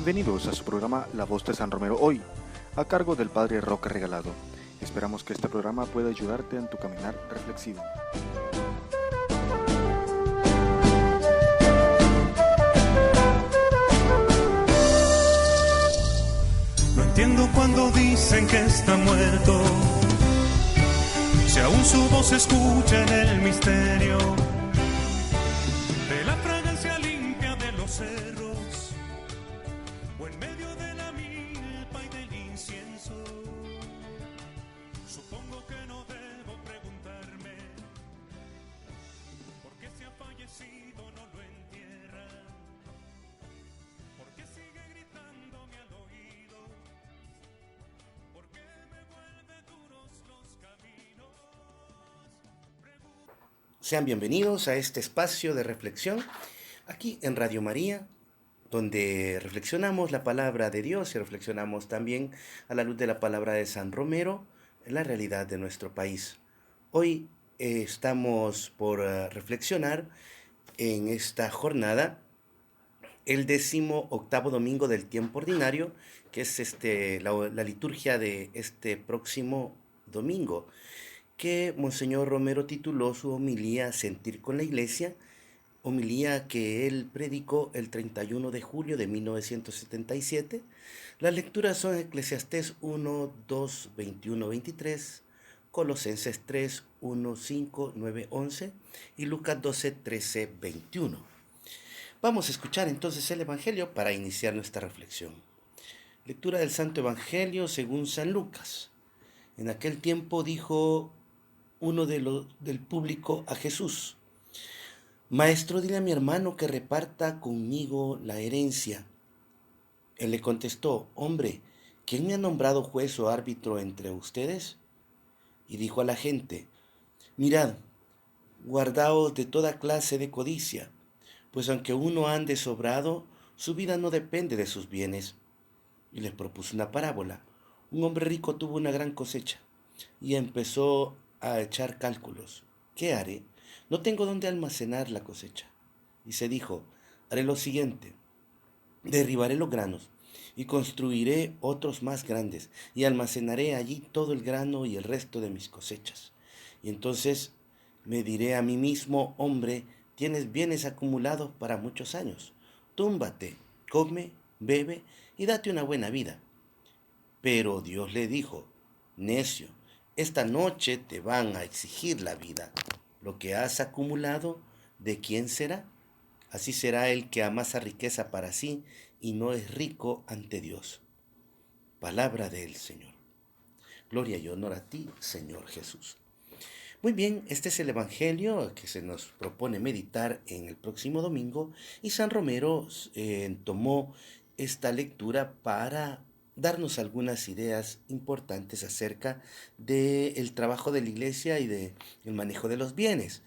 Bienvenidos a su programa La Voz de San Romero Hoy, a cargo del Padre Roque Regalado. Esperamos que este programa pueda ayudarte en tu caminar reflexivo. No entiendo cuando dicen que está muerto, si aún su voz se escucha en el misterio de la fragancia limpia de los cerros o en medio de la milpa y del incienso. Supongo que no debo preguntarme por qué si ha fallecido no lo entierran, por qué sigue gritándome al oído, por qué me vuelve duros los caminos. Sean bienvenidos a este espacio de reflexión aquí en Radio María, donde reflexionamos la palabra de Dios y reflexionamos también a la luz de la palabra de San Romero en la realidad de nuestro país. Hoy estamos por reflexionar en esta jornada el 18º domingo del tiempo ordinario, que es la liturgia de este próximo domingo, que Monseñor Romero tituló su homilía Sentir con la Iglesia, homilía que él predicó el 31 de julio de 1977. Las lecturas son Eclesiastés 1, 2, 21, 23, Colosenses 3, 1, 5, 9, 11 y Lucas 12, 13, 21. Vamos a escuchar entonces el Evangelio para iniciar nuestra reflexión. Lectura del Santo Evangelio según San Lucas. En aquel tiempo dijo uno del público a Jesús: Maestro, dile a mi hermano que reparta conmigo la herencia. Él le contestó: Hombre, ¿quién me ha nombrado juez o árbitro entre ustedes? Y dijo a la gente: Mirad, guardaos de toda clase de codicia, pues aunque uno ande sobrado, su vida no depende de sus bienes. Y les propuso una parábola. Un hombre rico tuvo una gran cosecha y empezó a echar cálculos. ¿Qué haré? No tengo dónde almacenar la cosecha. Y se dijo: haré lo siguiente: derribaré los granos y construiré otros más grandes y almacenaré allí todo el grano y el resto de mis cosechas. Y entonces me diré a mí mismo: hombre, tienes bienes acumulados para muchos años. Túmbate, come, bebe y date una buena vida. Pero Dios le dijo: necio, esta noche te van a exigir la vida. Lo que has acumulado, ¿de quién será? Así será el que amasa riqueza para sí y no es rico ante Dios. Palabra del Señor. Gloria y honor a ti, Señor Jesús. Muy bien, este es el Evangelio que se nos propone meditar en el próximo domingo, y San Romero tomó esta lectura para darnos algunas ideas importantes acerca del trabajo de la Iglesia y del manejo de los bienes.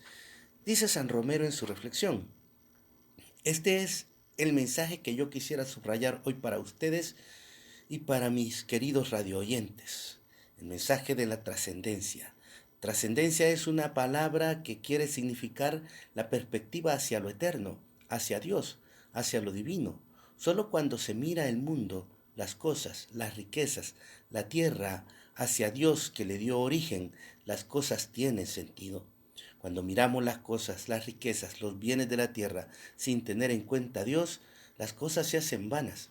Dice San Romero en su reflexión: este es el mensaje que yo quisiera subrayar hoy para ustedes y para mis queridos radioyentes. El mensaje de la trascendencia. Trascendencia es una palabra que quiere significar la perspectiva hacia lo eterno, hacia Dios, hacia lo divino. Solo cuando se mira el mundo, las cosas, las riquezas, la tierra, hacia Dios que le dio origen, las cosas tienen sentido. Cuando miramos las cosas, las riquezas, los bienes de la tierra, sin tener en cuenta a Dios, las cosas se hacen vanas.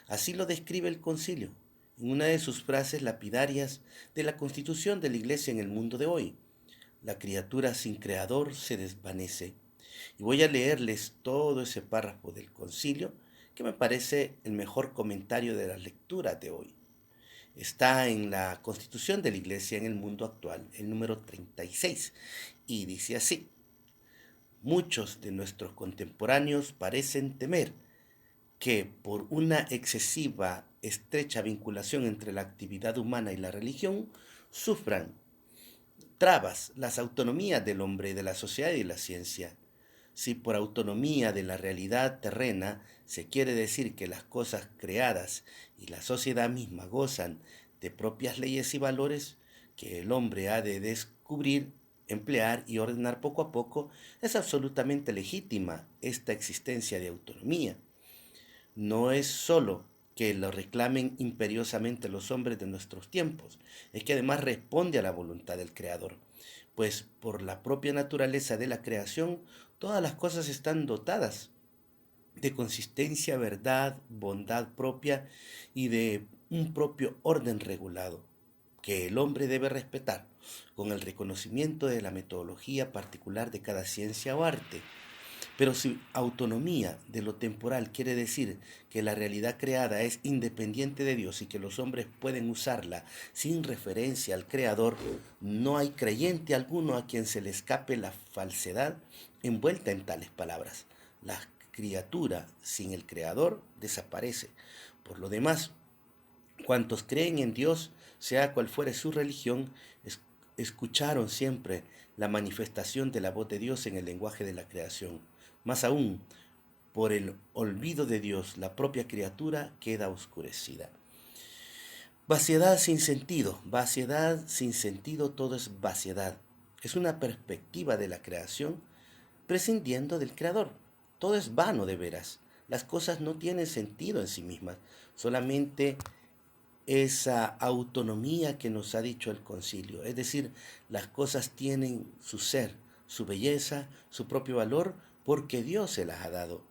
Así lo describe el concilio en una de sus frases lapidarias de la constitución de la Iglesia en el mundo de hoy: la criatura sin creador se desvanece. Y voy a leerles todo ese párrafo del concilio, que me parece el mejor comentario de la lectura de hoy. Está en la constitución de la Iglesia en el mundo actual, el número 36, y dice así: muchos de nuestros contemporáneos parecen temer que por una excesiva, estrecha vinculación entre la actividad humana y la religión, sufran trabas las autonomías del hombre, de la sociedad y de la ciencia. Si por autonomía de la realidad terrena se quiere decir que las cosas creadas y la sociedad misma gozan de propias leyes y valores que el hombre ha de descubrir, emplear y ordenar poco a poco, es absolutamente legítima esta existencia de autonomía. no es solo que lo reclamen imperiosamente los hombres de nuestros tiempos, es que además responde a la voluntad del Creador, pues por la propia naturaleza de la creación, todas las cosas están dotadas de consistencia, verdad, bondad propia y de un propio orden regulado que el hombre debe respetar con el reconocimiento de la metodología particular de cada ciencia o arte. Pero si autonomía de lo temporal quiere decir que la realidad creada es independiente de Dios y que los hombres pueden usarla sin referencia al Creador, no hay creyente alguno a quien se le escape la falsedad envuelta en tales palabras. La criatura sin el Creador desaparece. Por lo demás, cuantos creen en Dios, sea cual fuere su religión, escucharon siempre la manifestación de la voz de Dios en el lenguaje de la creación. Más aún, por el olvido de Dios, la propia criatura queda oscurecida. Vaciedad sin sentido, todo es vaciedad. Es una perspectiva de la creación prescindiendo del Creador. Todo es vano de veras. Las cosas no tienen sentido en sí mismas, solamente esa autonomía que nos ha dicho el concilio. Es decir, las cosas tienen su ser, su belleza, su propio valor, porque Dios se las ha dado.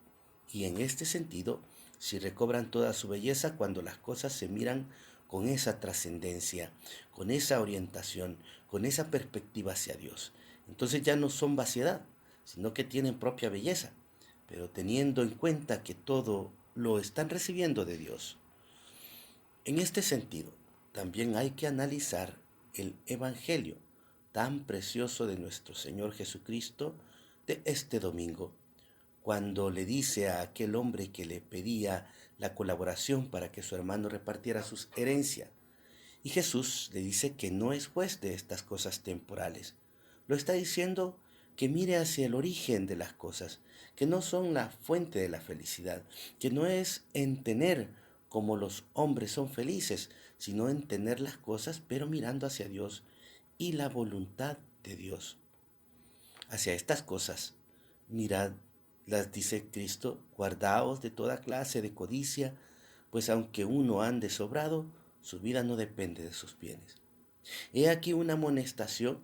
Y en este sentido, si recobran toda su belleza cuando las cosas se miran con esa trascendencia, con esa orientación, con esa perspectiva hacia Dios. Entonces ya no son vaciedad, sino que tienen propia belleza, pero teniendo en cuenta que todo lo están recibiendo de Dios. En este sentido, también hay que analizar el Evangelio tan precioso de nuestro Señor Jesucristo de este domingo, cuando le dice a aquel hombre que le pedía la colaboración para que su hermano repartiera sus herencias. Y Jesús le dice que no es juez de estas cosas temporales. Lo está diciendo que mire hacia el origen de las cosas, que no son la fuente de la felicidad, que no es en tener como los hombres son felices, sino en tener las cosas, pero mirando hacia Dios y la voluntad de Dios. Hacia estas cosas, mirad, las dice Cristo, guardaos de toda clase de codicia, pues aunque uno ande sobrado, su vida no depende de sus bienes. He aquí una amonestación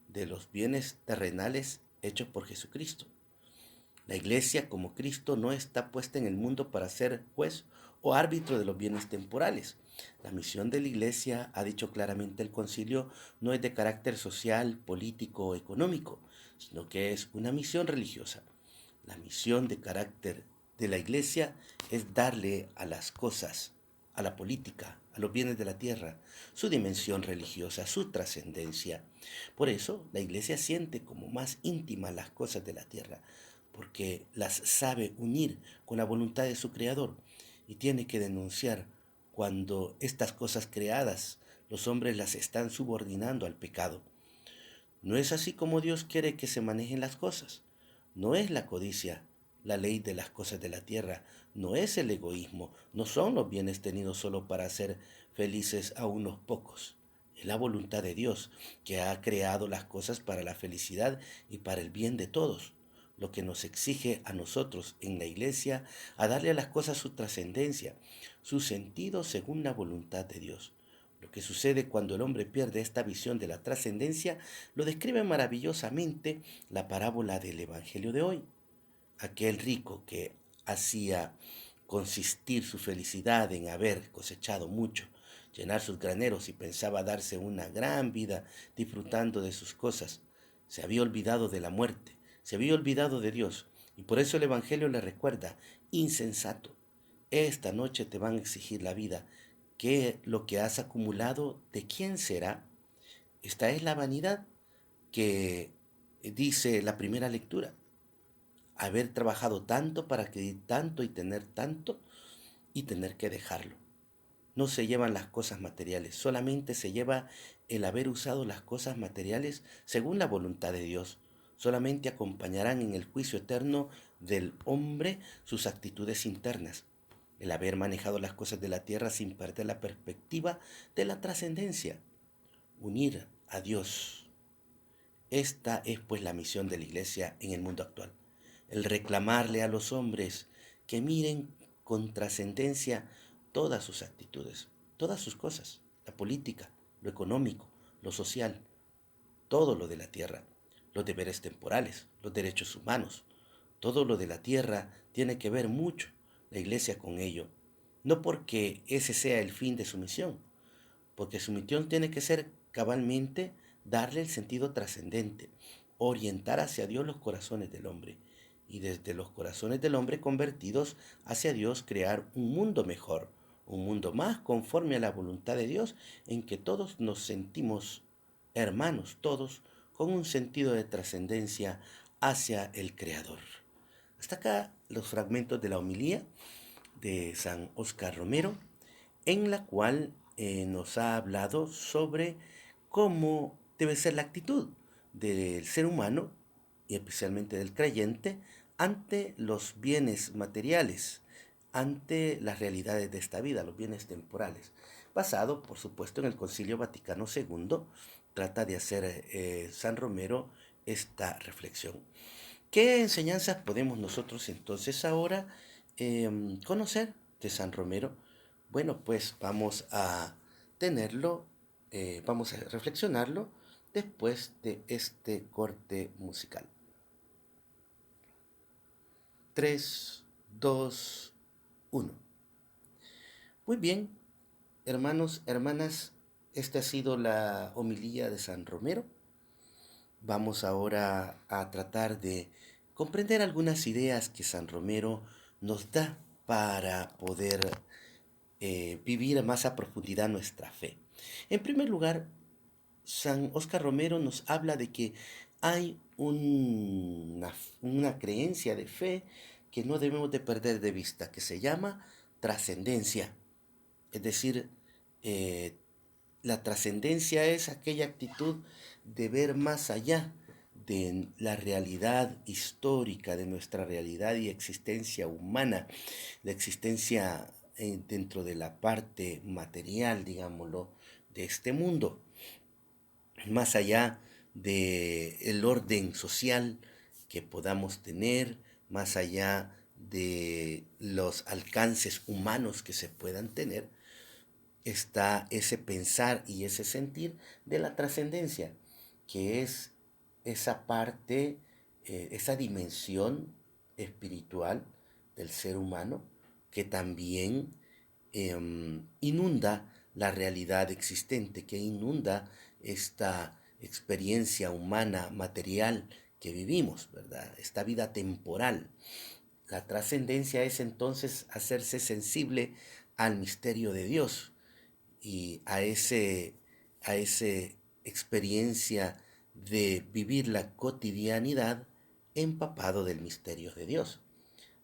de los bienes terrenales hechos por Jesucristo. La iglesia, como Cristo, no está puesta en el mundo para ser juez o árbitro de los bienes temporales. La misión de la iglesia, ha dicho claramente el concilio, no es de carácter social, político o económico, sino que es una misión religiosa. La misión de carácter de la iglesia es darle a las cosas, a la política, a los bienes de la tierra, su dimensión religiosa, su trascendencia. Por eso la iglesia siente como más íntimas las cosas de la tierra, porque las sabe unir con la voluntad de su Creador y tiene que denunciar cuando estas cosas creadas los hombres las están subordinando al pecado. No es así como Dios quiere que se manejen las cosas. No es la codicia, la ley de las cosas de la tierra, no es el egoísmo, no son los bienes tenidos solo para hacer felices a unos pocos. Es la voluntad de Dios que ha creado las cosas para la felicidad y para el bien de todos, lo que nos exige a nosotros en la iglesia a darle a las cosas su trascendencia, su sentido según la voluntad de Dios. Lo que sucede cuando el hombre pierde esta visión de la trascendencia lo describe maravillosamente la parábola del Evangelio de hoy. Aquel rico que hacía consistir su felicidad en haber cosechado mucho, llenar sus graneros y pensaba darse una gran vida disfrutando de sus cosas, se había olvidado de la muerte, se había olvidado de Dios, y por eso el Evangelio le recuerda: insensato, esta noche te van a exigir la vida, que lo que has acumulado, ¿de quién será? Esta es la vanidad que dice la primera lectura: haber trabajado tanto para adquirir tanto y tener que dejarlo. No se llevan las cosas materiales, solamente se lleva el haber usado las cosas materiales según la voluntad de Dios. Solamente acompañarán en el juicio eterno del hombre sus actitudes internas, el haber manejado las cosas de la tierra sin perder la perspectiva de la trascendencia, unir a Dios. Esta es pues la misión de la iglesia en el mundo actual, el reclamarle a los hombres que miren con trascendencia todas sus actitudes, todas sus cosas, la política, lo económico, lo social, todo lo de la tierra, los deberes temporales, los derechos humanos, todo lo de la tierra tiene que ver mucho la iglesia con ello, no porque ese sea el fin de su misión, porque su misión tiene que ser cabalmente darle el sentido trascendente, orientar hacia Dios los corazones del hombre y desde los corazones del hombre convertidos hacia Dios crear un mundo mejor, un mundo más conforme a la voluntad de Dios en que todos nos sentimos hermanos, todos con un sentido de trascendencia hacia el Creador. Hasta acá los fragmentos de la homilía de San Óscar Romero, en la cual nos ha hablado sobre cómo debe ser la actitud del ser humano y especialmente del creyente ante los bienes materiales, ante las realidades de esta vida, los bienes temporales. Basado, por supuesto, en el Concilio Vaticano II, trata de hacer San Romero esta reflexión. ¿Qué enseñanzas podemos nosotros entonces ahora conocer de San Romero? Bueno, pues vamos a tenerlo, vamos a reflexionarlo después de este corte musical. 3, 2, 1. Muy bien, hermanos, hermanas, esta ha sido la homilía de San Romero. Vamos ahora a tratar de comprender algunas ideas que San Romero nos da para poder vivir más a profundidad nuestra fe. En primer lugar, San Óscar Romero nos habla de que hay una creencia de fe que no debemos de perder de vista, que se llama trascendencia. Es decir, eh, la trascendencia es aquella actitud de ver más allá de la realidad histórica, de nuestra realidad y existencia humana, la existencia dentro de la parte material, digámoslo, de este mundo, más allá del orden social que podamos tener, más allá de los alcances humanos que se puedan tener, está ese pensar y ese sentir de la trascendencia, que es esa parte, esa dimensión espiritual del ser humano que también inunda la realidad existente, que inunda esta experiencia humana, material que vivimos, ¿verdad? Esta vida temporal. La trascendencia es entonces hacerse sensible al misterio de Dios y a ese experiencia de vivir la cotidianidad empapado del misterio de Dios.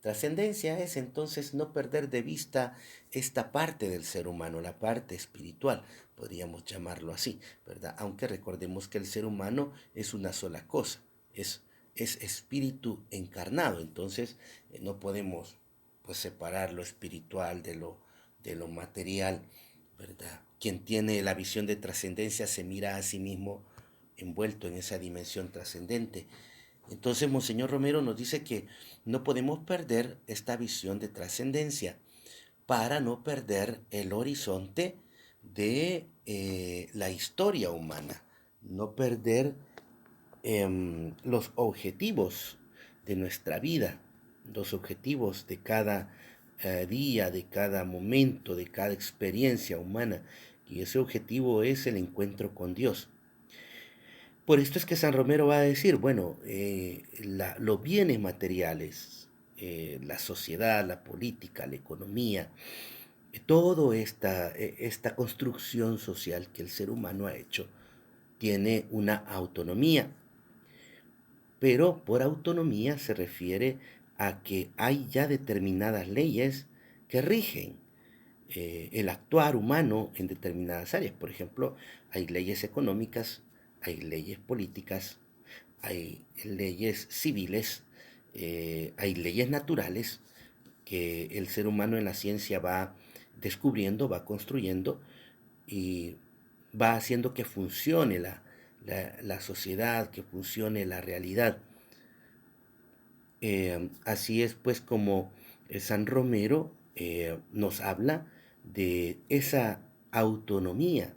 Trascendencia es entonces no perder de vista esta parte del ser humano, la parte espiritual, podríamos llamarlo así, ¿verdad? Aunque recordemos que el ser humano es una sola cosa, es espíritu encarnado, entonces no podemos pues separar lo espiritual de lo material, ¿verdad? Quien tiene la visión de trascendencia se mira a sí mismo envuelto en esa dimensión trascendente. Entonces, Monseñor Romero nos dice que no podemos perder esta visión de trascendencia para no perder el horizonte de la historia humana, no perder los objetivos de nuestra vida, los objetivos de cada día, de cada momento, de cada experiencia humana. Y ese objetivo es el encuentro con Dios. Por esto es que San Romero va a decir, bueno, los bienes materiales, la sociedad, la política, la economía, toda esta construcción social que el ser humano ha hecho, tiene una autonomía, pero por autonomía se refiere a que hay ya determinadas leyes que rigen el actuar humano en determinadas áreas. Por ejemplo, hay leyes económicas, hay leyes políticas, hay leyes civiles, hay leyes naturales que el ser humano en la ciencia va descubriendo, va construyendo y va haciendo que funcione la sociedad, que funcione la realidad. Así es pues como San Romero nos habla de esa autonomía,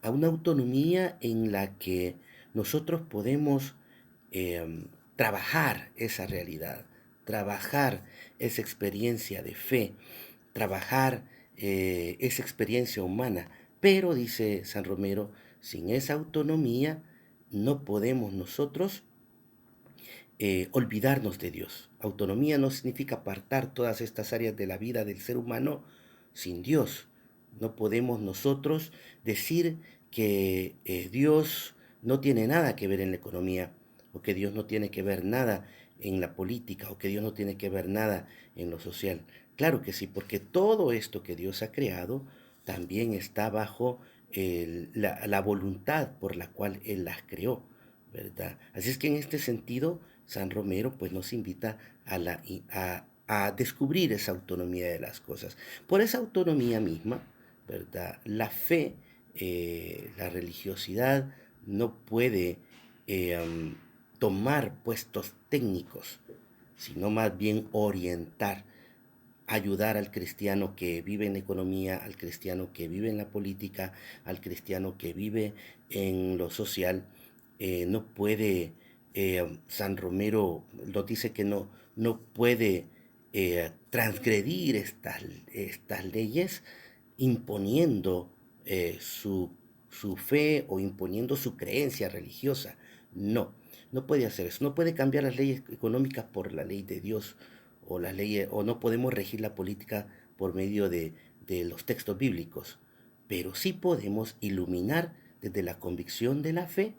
a una autonomía en la que nosotros podemos trabajar esa realidad, trabajar esa experiencia de fe, trabajar esa experiencia humana. Pero, dice San Romero, sin esa autonomía no podemos nosotros olvidarnos de Dios. Autonomía no significa apartar todas estas áreas de la vida del ser humano sin Dios. No podemos nosotros decir que Dios no tiene nada que ver en la economía, o que Dios no tiene que ver nada en la política, o que Dios no tiene que ver nada en lo social. Claro que sí, porque todo esto que Dios ha creado también está bajo la voluntad por la cual Él las creó, ¿verdad? Así es que en este sentido, San Romero pues nos invita a descubrir esa autonomía de las cosas. Por esa autonomía misma, ¿verdad? La fe, la religiosidad no puede eh, tomar puestos técnicos, sino más bien orientar, ayudar al cristiano que vive en la economía, al cristiano que vive en la política, al cristiano que vive en lo social. No puede, San Romero nos dice que no puede transgredir estas leyes imponiendo su fe o imponiendo su creencia religiosa. No, no puede hacer eso. No puede cambiar las leyes económicas por la ley de Dios o las leyes, o no podemos regir la política por medio de los textos bíblicos, pero sí podemos iluminar desde la convicción de la fe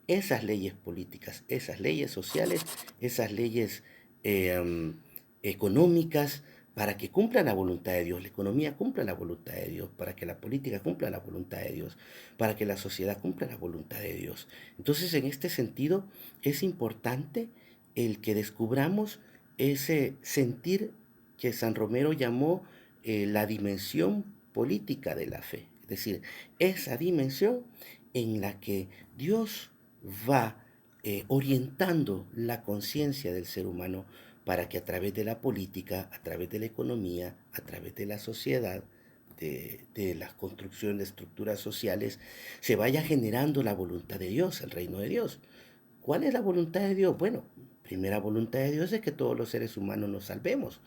esas leyes políticas, esas leyes sociales, esas leyes eh, económicas, para que cumplan la voluntad de Dios, la economía cumpla la voluntad de Dios, para que la política cumpla la voluntad de Dios, para que la sociedad cumpla la voluntad de Dios. Entonces, en este sentido, es importante el que descubramos ese sentir que San Romero llamó la dimensión política de la fe, es decir, esa dimensión en la que Dios va orientando la conciencia del ser humano para que a través de la política, a través de la economía, a través de la sociedad, de la construcción de estructuras sociales, se vaya generando la voluntad de Dios, el reino de Dios. ¿Cuál es la voluntad de Dios? Bueno, primera voluntad de Dios es que todos los seres humanos nos salvemos.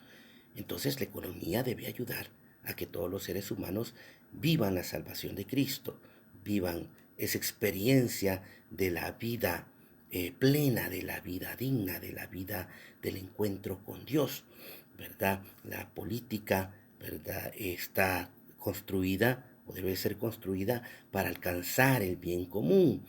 Entonces la economía debe ayudar a que todos los seres humanos vivan la salvación de Cristo, vivan esa experiencia de la vida plena, de la vida digna, de la vida del encuentro con Dios, ¿verdad? La política, ¿verdad? Está construida o debe ser construida para alcanzar el bien común,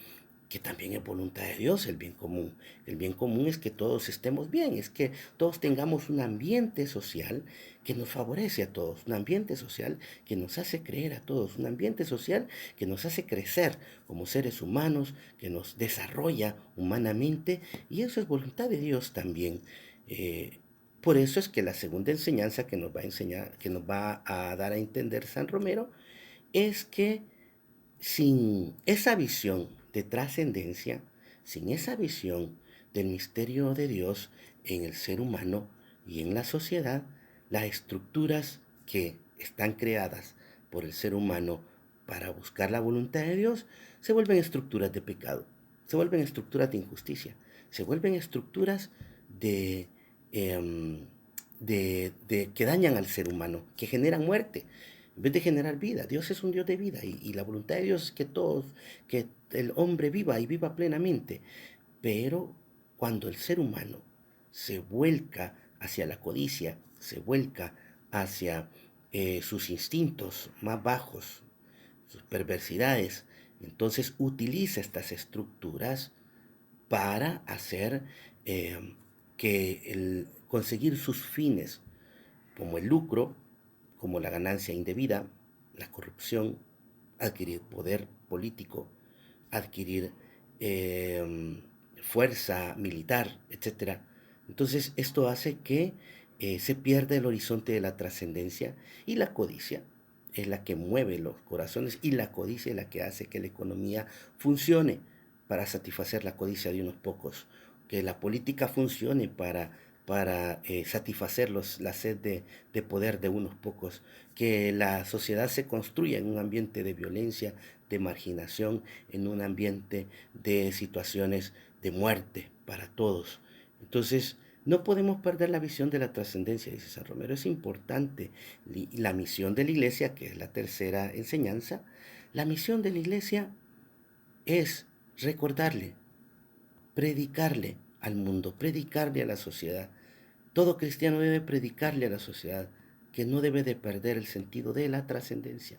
que también es voluntad de Dios el bien común. El bien común es que todos estemos bien, es que todos tengamos un ambiente social que nos favorece a todos, un ambiente social que nos hace creer a todos, un ambiente social que nos hace crecer como seres humanos, que nos desarrolla humanamente, y eso es voluntad de Dios también. Eh, por eso es que la segunda enseñanza que nos va a enseñar, que nos va a dar a entender San Romero, es que sin esa visión de trascendencia, sin esa visión del misterio de Dios en el ser humano y en la sociedad, las estructuras que están creadas por el ser humano para buscar la voluntad de Dios se vuelven estructuras de pecado, se vuelven estructuras de injusticia, se vuelven estructuras de, em, de que dañan al ser humano, que generan muerte, en vez de generar vida. Dios es un Dios de vida y la voluntad de Dios es que todos, que el hombre viva y viva plenamente. Pero cuando el ser humano se vuelca hacia la codicia, se vuelca hacia sus instintos más bajos, sus perversidades, entonces utiliza estas estructuras para hacer conseguir sus fines, como el lucro, como la ganancia indebida, la corrupción, adquirir poder político, adquirir fuerza militar, etcétera. Entonces esto hace que se pierda el horizonte de la trascendencia, y la codicia es la que mueve los corazones, y la codicia es la que hace que la economía funcione para satisfacer la codicia de unos pocos, que la política funcione para para satisfacer la sed de poder de unos pocos, que la sociedad se construya en un ambiente de violencia, de marginación, en un ambiente de situaciones de muerte para todos. Entonces, no podemos perder la visión de la trascendencia, dice San Romero. Es importante la misión de la iglesia, que es la tercera enseñanza. La misión de la iglesia es recordarle, predicarle al mundo, predicarle a la sociedad. Todo cristiano debe predicarle a la sociedad que no debe de perder el sentido de la trascendencia,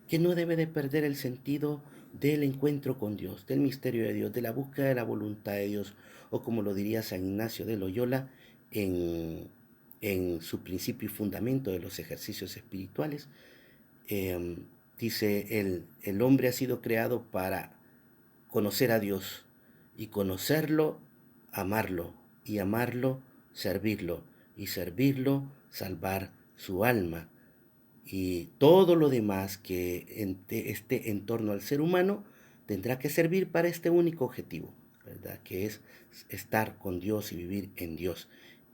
que no debe de perder el sentido del encuentro con Dios, del misterio de Dios, de la búsqueda de la voluntad de Dios, o como lo diría San Ignacio de Loyola en su principio y fundamento de los ejercicios espirituales. eh, Dice, el hombre ha sido creado para conocer a Dios, y conocerlo, amarlo, y amarlo, servirlo, y servirlo, salvar su alma. Y todo lo demás que esté en torno al ser humano tendrá que servir para este único objetivo, ¿verdad? Que es estar con Dios y vivir en Dios.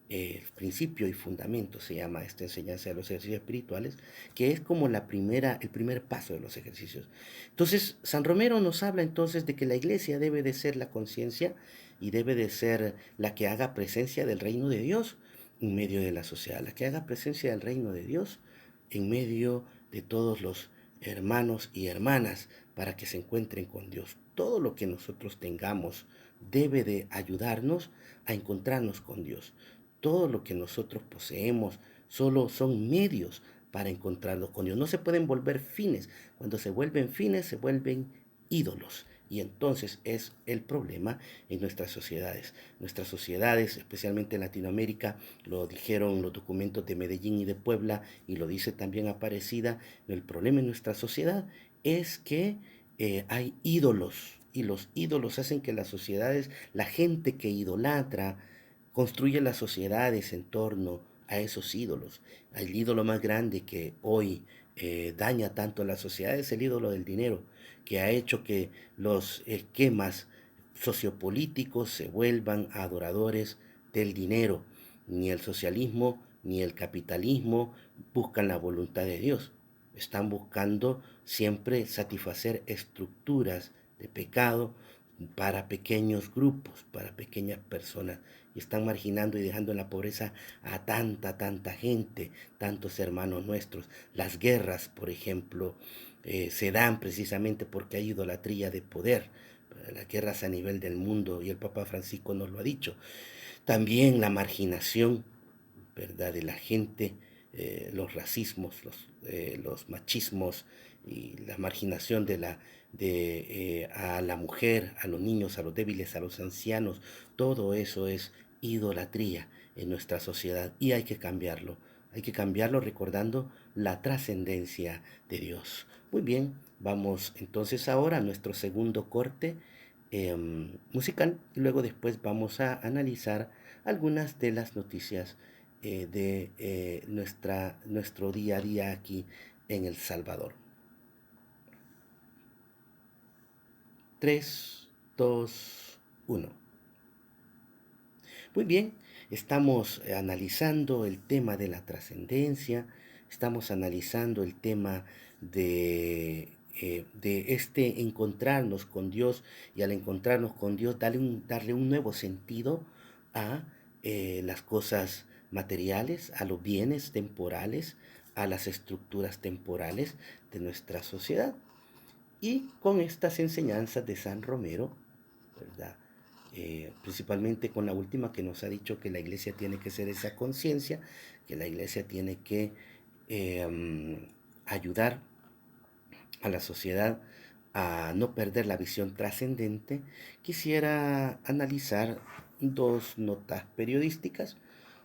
El principio y fundamento se llama esta enseñanza de los ejercicios espirituales, que es como el primer paso de los ejercicios. Entonces, San Romero nos habla entonces de que la iglesia debe de ser la conciencia y debe de ser la que haga presencia del reino de Dios en medio de la sociedad, la que haga presencia del reino de Dios en medio de todos los hermanos y hermanas para que se encuentren con Dios. Todo lo que nosotros tengamos debe de ayudarnos a encontrarnos con Dios. Todo lo que nosotros poseemos solo son medios para encontrarnos con Dios. No se pueden volver fines. Cuando se vuelven fines, se vuelven ídolos. Y entonces es el problema en nuestras sociedades. Nuestras sociedades, especialmente en Latinoamérica, lo dijeron los documentos de Medellín y de Puebla, y lo dice también Aparecida, el problema en nuestra sociedad es que hay ídolos, y los ídolos hacen que las sociedades, la gente que idolatra, construye las sociedades en torno a esos ídolos. El ídolo más grande que hoy daña tanto a la sociedad es el ídolo del dinero, que ha hecho que los esquemas sociopolíticos se vuelvan adoradores del dinero. Ni el socialismo ni el capitalismo buscan la voluntad de Dios. Están buscando siempre satisfacer estructuras de pecado para pequeños grupos, para pequeñas personas, y están marginando y dejando en la pobreza a tanta gente, tantos hermanos nuestros. Las guerras, por ejemplo, se dan precisamente porque hay idolatría de poder. Las guerras a nivel del mundo, y el Papa Francisco nos lo ha dicho. También la marginación, ¿verdad?, de la gente, los racismos, los machismos y la marginación a la mujer, a los niños, a los débiles, a los ancianos. Todo eso es idolatría en nuestra sociedad, y hay que cambiarlo. Hay que cambiarlo recordando la trascendencia de Dios. Muy bien, vamos entonces ahora a nuestro segundo corte musical, y luego después vamos a analizar algunas de las noticias de nuestro día a día aquí en El Salvador. 3, 2, 1. Muy bien, estamos analizando el tema de la trascendencia, estamos analizando el tema de este encontrarnos con Dios, y al encontrarnos con Dios darle un nuevo sentido a las cosas materiales, a los bienes temporales, a las estructuras temporales de nuestra sociedad. Y con estas enseñanzas de San Romero, ¿verdad? Principalmente con la última, que nos ha dicho que la iglesia tiene que ser esa conciencia, que la iglesia tiene que ayudar a la sociedad a no perder la visión trascendente. Quisiera analizar dos notas periodísticas.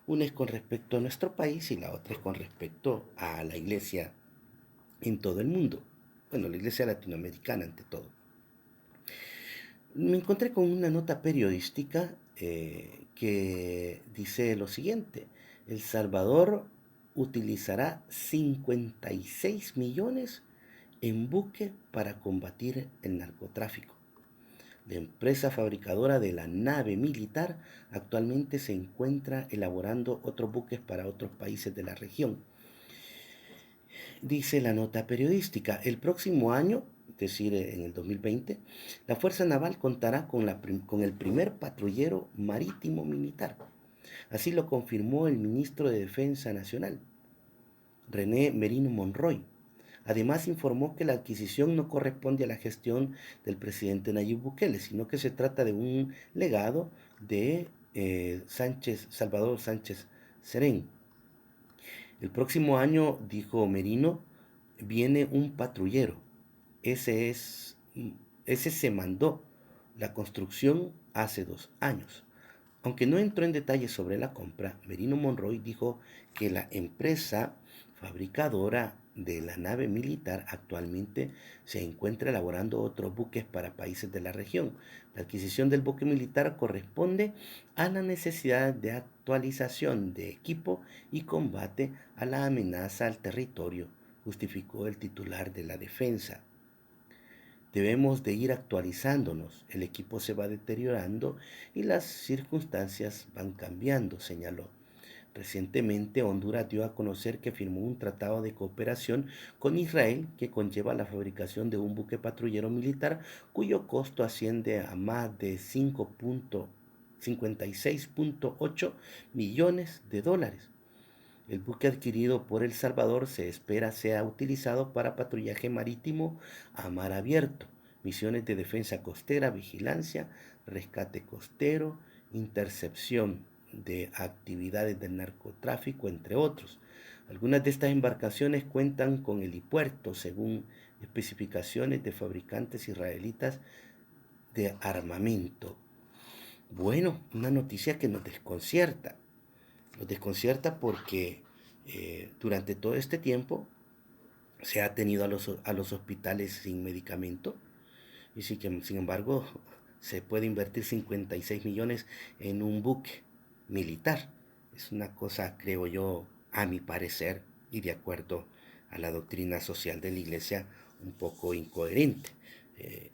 Una es con respecto a nuestro país y la otra es con respecto a la iglesia en todo el mundo. Bueno, la iglesia latinoamericana ante todo. Me encontré con una nota periodística que dice lo siguiente: El Salvador utilizará 56 millones en buque para combatir el narcotráfico. La empresa fabricadora de la nave militar actualmente se encuentra elaborando otros buques para otros países de la región. Dice la nota periodística, el próximo año, es decir, en el 2020, la Fuerza Naval contará con el primer patrullero marítimo militar. Así lo confirmó el ministro de Defensa Nacional, René Merino Monroy. Además informó que la adquisición no corresponde a la gestión del presidente Nayib Bukele, sino que se trata de un legado de Salvador Sánchez Serén. El próximo año, dijo Merino, viene un patrullero. Ese es, ese se mandó la construcción hace 2 años. Aunque no entró en detalles sobre la compra, Merino Monroy dijo que la empresa fabricadora de la nave militar actualmente se encuentra elaborando otros buques para países de la región. La adquisición del buque militar corresponde a la necesidad de actualización de equipo y combate a la amenaza al territorio, justificó el titular de la defensa. Debemos de ir actualizándonos, el equipo se va deteriorando y las circunstancias van cambiando, señaló. Recientemente Honduras dio a conocer que firmó un tratado de cooperación con Israel que conlleva la fabricación de un buque patrullero militar cuyo costo asciende a más de 56.8 millones de dólares. El buque adquirido por El Salvador se espera sea utilizado para patrullaje marítimo a mar abierto, misiones de defensa costera, vigilancia, rescate costero, intercepción de actividades del narcotráfico, entre otros. Algunas de estas embarcaciones cuentan con helipuerto, según especificaciones de fabricantes israelitas de armamento. Bueno, una noticia que nos desconcierta. Nos desconcierta porque durante todo este tiempo se ha tenido a los hospitales sin medicamento y sí que, sin embargo, se puede invertir 56 millones en un buque militar. Es una cosa, creo yo, a mi parecer, y de acuerdo a la doctrina social de la Iglesia, un poco incoherente. Eh,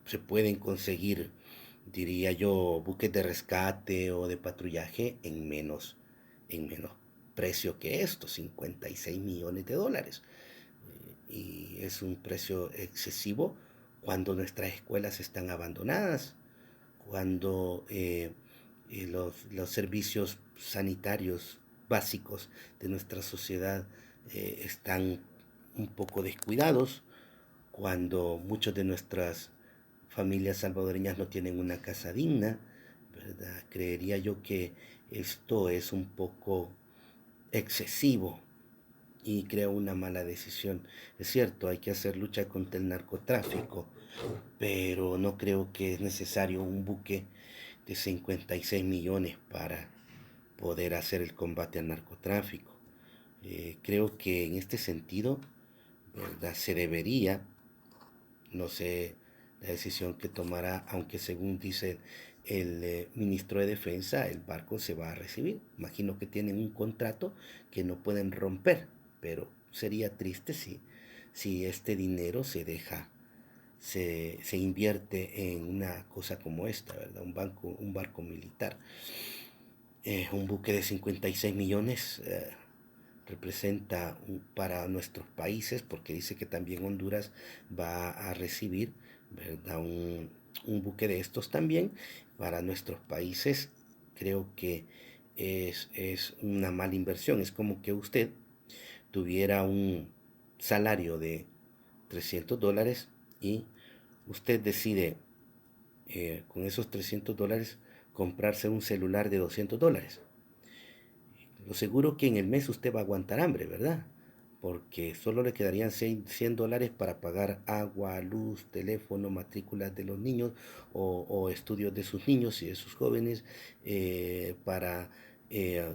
Se pueden conseguir, diría yo, buques de rescate o de patrullaje en menos precio que esto, 56 millones de dólares. Y es un precio excesivo cuando nuestras escuelas están abandonadas, cuando los servicios sanitarios básicos de nuestra sociedad están un poco descuidados, cuando muchas de nuestras familias salvadoreñas no tienen una casa digna, ¿verdad? Creería yo que esto es un poco excesivo y creo una mala decisión. Es cierto, hay que hacer lucha contra el narcotráfico, pero no creo que es necesario un buque de 56 millones para poder hacer el combate al narcotráfico. Creo que en este sentido, ¿verdad? Se debería, no sé la decisión que tomará, aunque según dice el ministro de Defensa, el barco se va a recibir. Imagino que tienen un contrato que no pueden romper, pero sería triste si este dinero se invierte en una cosa como esta, ¿verdad? Un barco militar. Un buque de 56 millones representa para nuestros países, porque dice que también Honduras va a recibir, ¿verdad? Un buque de estos también para nuestros países. Creo que es una mala inversión. Es como que usted tuviera un salario de $300 y usted decide con esos $300 comprarse un celular de $200. Lo seguro que en el mes usted va a aguantar hambre, ¿verdad? Porque solo le quedarían $100 para pagar agua, luz, teléfono, matrículas de los niños o estudios de sus niños y de sus jóvenes, para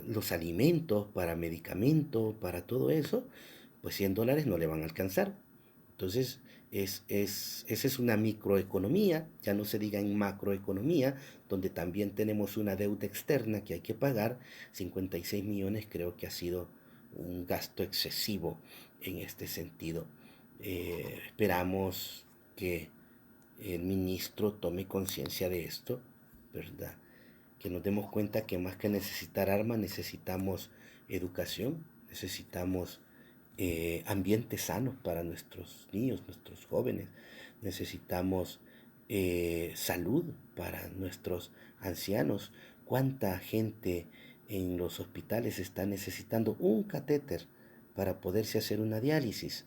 los alimentos, para medicamentos, para todo eso, pues $100 no le van a alcanzar. Entonces, esa es una microeconomía, ya no se diga en macroeconomía, donde también tenemos una deuda externa que hay que pagar. 56 millones creo que ha sido un gasto excesivo en este sentido. Esperamos que el ministro tome conciencia de esto, ¿verdad? Que nos demos cuenta que más que necesitar armas necesitamos educación, necesitamos ambientes sanos para nuestros niños, nuestros jóvenes, necesitamos salud para nuestros ancianos. ¿Cuánta gente en los hospitales está necesitando un catéter para poderse hacer una diálisis?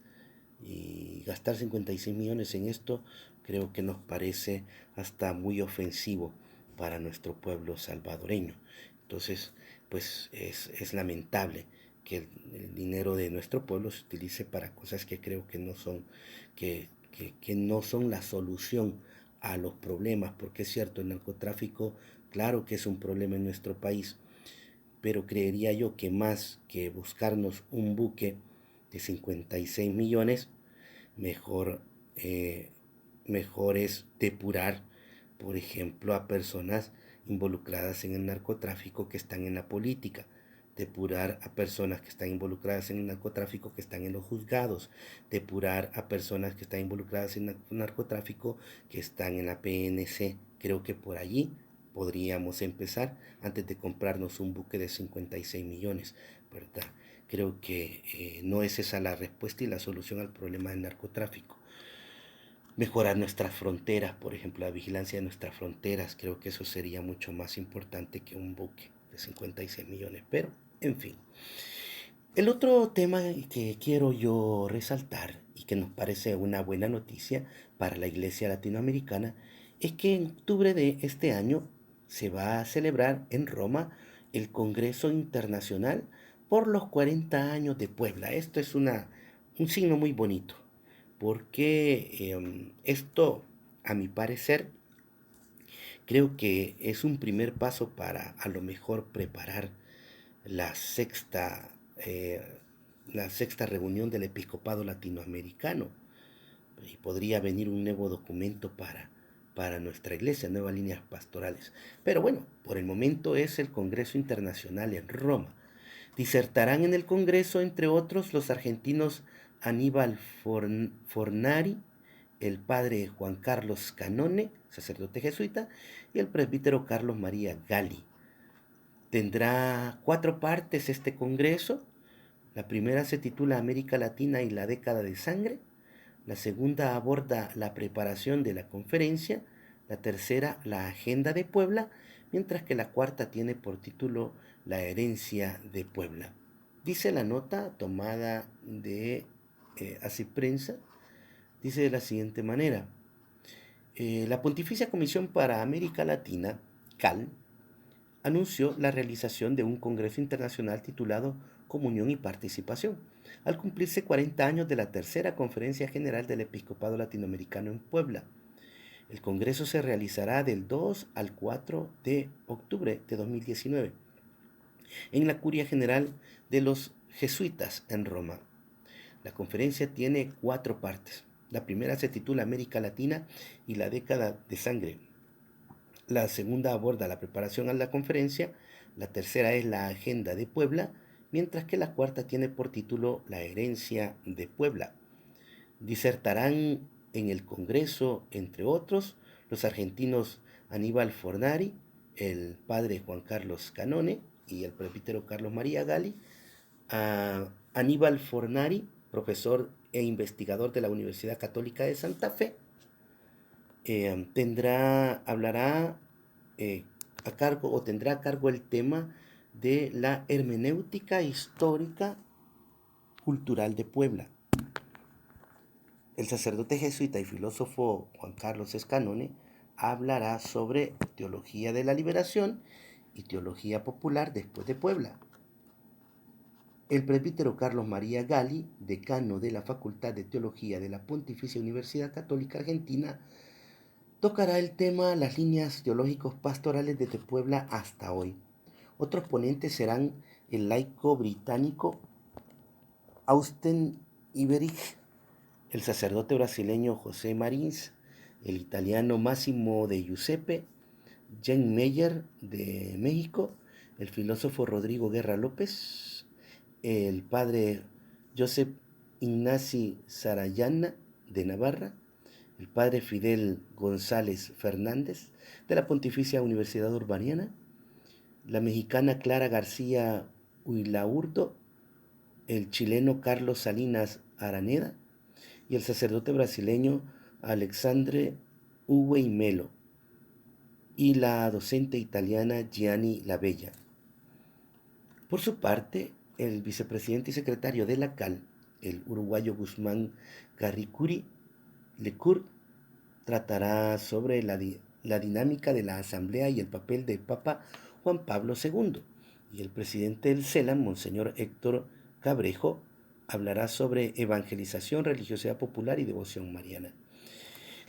Y gastar 56 millones en esto creo que nos parece hasta muy ofensivo para nuestro pueblo salvadoreño. Entonces, pues es lamentable que el dinero de nuestro pueblo se utilice para cosas que creo que no son, que no son la solución a los problemas, porque es cierto, el narcotráfico, claro que es un problema en nuestro país, pero creería yo que más que buscarnos un buque de 56 millones, mejor, eh, mejor es depurar, por ejemplo, a personas involucradas en el narcotráfico que están en la política, depurar a personas que están involucradas en el narcotráfico que están en los juzgados, depurar a personas que están involucradas en el narcotráfico que están en la PNC. Creo que por allí podríamos empezar antes de comprarnos un buque de 56 millones, ¿verdad? Creo que no es esa la respuesta y la solución al problema del narcotráfico. Mejorar nuestras fronteras, por ejemplo, la vigilancia de nuestras fronteras, creo que eso sería mucho más importante que un buque de 56 millones. Pero, en fin. El otro tema que quiero yo resaltar y que nos parece una buena noticia para la Iglesia Latinoamericana es que en octubre de este año se va a celebrar en Roma el Congreso Internacional por los 40 años de Puebla. Esto es un signo muy bonito, porque esto, a mi parecer, creo que es un primer paso para a lo mejor preparar la sexta, eh, la sexta reunión del Episcopado Latinoamericano. Y podría venir un nuevo documento para nuestra iglesia, nuevas líneas pastorales. Pero bueno, por el momento es el Congreso Internacional en Roma. Disertarán en el Congreso, entre otros, los argentinos Aníbal Fornari, el padre Juan Carlos Canone, sacerdote jesuita, y el presbítero Carlos María Gali. Tendrá 4 partes este congreso. La primera se titula América Latina y la década de sangre. La segunda aborda la preparación de la conferencia. La tercera, la agenda de Puebla, mientras que la cuarta tiene por título La herencia de Puebla. Dice la nota tomada de Así Prensa, dice de la siguiente manera. La Pontificia Comisión para América Latina, CAL, anunció la realización de un congreso internacional titulado Comunión y Participación, al cumplirse 40 años de la tercera Conferencia General del Episcopado Latinoamericano en Puebla. El congreso se realizará del 2 al 4 de octubre de 2019 en la Curia General de los Jesuitas en Roma. La conferencia tiene 4 partes. La primera se titula América Latina y la década de sangre. La segunda aborda la preparación a la conferencia. La tercera es la agenda de Puebla, mientras que la cuarta tiene por título La herencia de Puebla. Disertarán en el Congreso, entre otros, los argentinos Aníbal Fornari, el padre Juan Carlos Canone y el presbítero Carlos María Gali. Aníbal Fornari, profesor e investigador de la Universidad Católica de Santa Fe, hablará a cargo o tendrá a cargo el tema de la hermenéutica histórica cultural de Puebla. El sacerdote jesuita y filósofo Juan Carlos Escanone hablará sobre teología de la liberación y teología popular después de Puebla. El presbítero Carlos María Gali, decano de la Facultad de Teología de la Pontificia Universidad Católica Argentina, tocará el tema Las líneas teológicos pastorales desde Puebla hasta hoy. Otros ponentes serán el laico británico Austen Iberich, el sacerdote brasileño José Marins, el italiano Massimo de Giuseppe, Jen Meyer de México, el filósofo Rodrigo Guerra López, el padre Josep Ignasi Sarayana de Navarra, el padre Fidel González Fernández, de la Pontificia Universidad Urbaniana, la mexicana Clara García Huilaurdo, el chileno Carlos Salinas Araneda y el sacerdote brasileño Alexandre Uwey Melo y la docente italiana Gianni Labella. Por su parte, el vicepresidente y secretario de la CAL, el uruguayo Guzmán Garricuri Lecur, tratará sobre la dinámica de la Asamblea y el papel del Papa Juan Pablo II. Y el presidente del CELAM, Monseñor Héctor Cabrejo, hablará sobre evangelización, religiosidad popular y devoción mariana.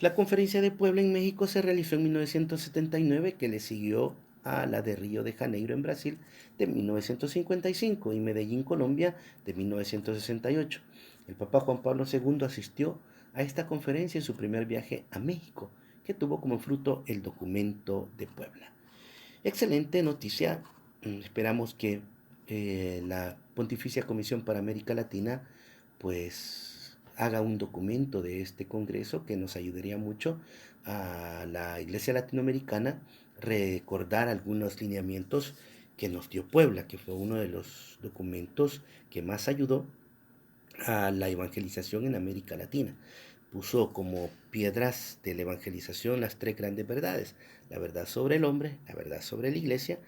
La conferencia de Puebla en México se realizó en 1979, que le siguió a la de Río de Janeiro en Brasil de 1955 y Medellín, Colombia, de 1968. El Papa Juan Pablo II asistió a esta conferencia en su primer viaje a México, que tuvo como fruto el documento de Puebla. Excelente noticia. Esperamos que la Pontificia Comisión para América Latina pues haga un documento de este congreso que nos ayudaría mucho a la Iglesia Latinoamericana recordar algunos lineamientos que nos dio Puebla, que fue uno de los documentos que más ayudó a la evangelización en América Latina. Puso como piedras de la evangelización las tres grandes verdades: la verdad sobre el hombre, la verdad sobre la Iglesia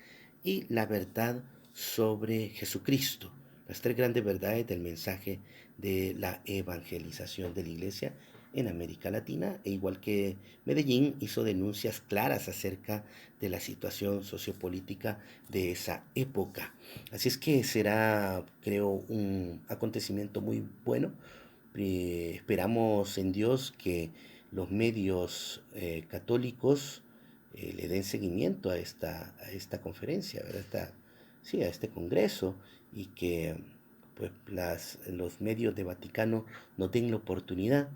y la verdad sobre Jesucristo. Las tres grandes verdades del mensaje de la evangelización de la Iglesia en América Latina, e igual que Medellín hizo denuncias claras acerca de la situación sociopolítica de esa época. Así es que será, creo, un acontecimiento muy bueno. Esperamos en Dios que los medios católicos le den seguimiento a esta conferencia, ¿verdad? A este congreso, y que pues los medios de Vaticano nos den la oportunidad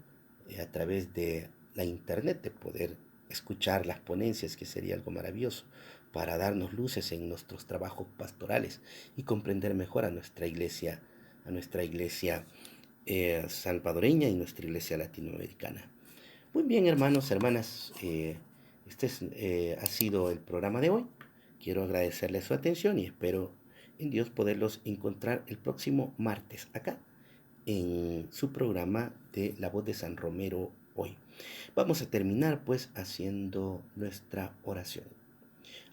a través de la internet de poder escuchar las ponencias, que sería algo maravilloso para darnos luces en nuestros trabajos pastorales y comprender mejor a nuestra iglesia salvadoreña y nuestra iglesia latinoamericana. Muy bien, hermanos, hermanas, este ha sido el programa de hoy. Quiero agradecerles su atención y espero en Dios poderlos encontrar el próximo martes acá en su programa de La Voz de San Romero hoy. Vamos a terminar pues haciendo nuestra oración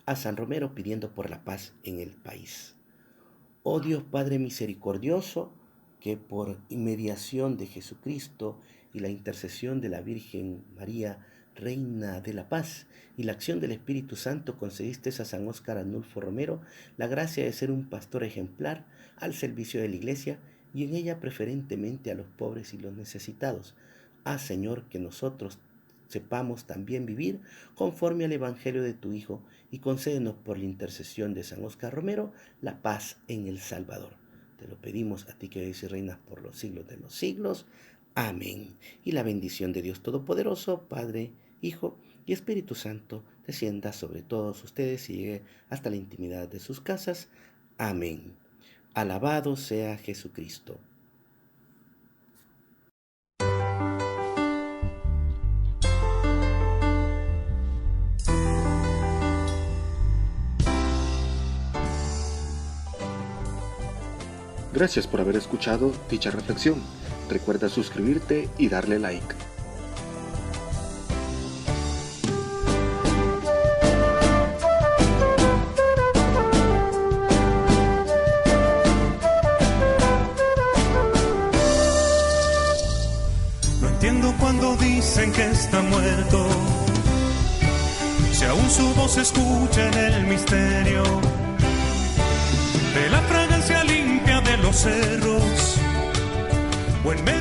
a San Romero, pidiendo por la paz en el país. Oh Dios Padre misericordioso, que por inmediación de Jesucristo y la intercesión de la Virgen María, Reina de la Paz, y la acción del Espíritu Santo, concediste a San Óscar Arnulfo Romero la gracia de ser un pastor ejemplar al servicio de la Iglesia y en ella preferentemente a los pobres y los necesitados. Haz, Señor, que nosotros sepamos también vivir conforme al Evangelio de tu Hijo, y concédenos por la intercesión de San Óscar Romero la paz en El Salvador. Te lo pedimos a ti, que vives y reinas por los siglos de los siglos. Amén. Y la bendición de Dios Todopoderoso, Padre, Hijo y Espíritu Santo, descienda sobre todos ustedes y llegue hasta la intimidad de sus casas. Amén. Alabado sea Jesucristo. Gracias por haber escuchado dicha reflexión. Recuerda suscribirte y darle like. No entiendo cuando dicen que está muerto, si aún su voz se escucha en el misterio de la fragancia limpia de los cerros o en medio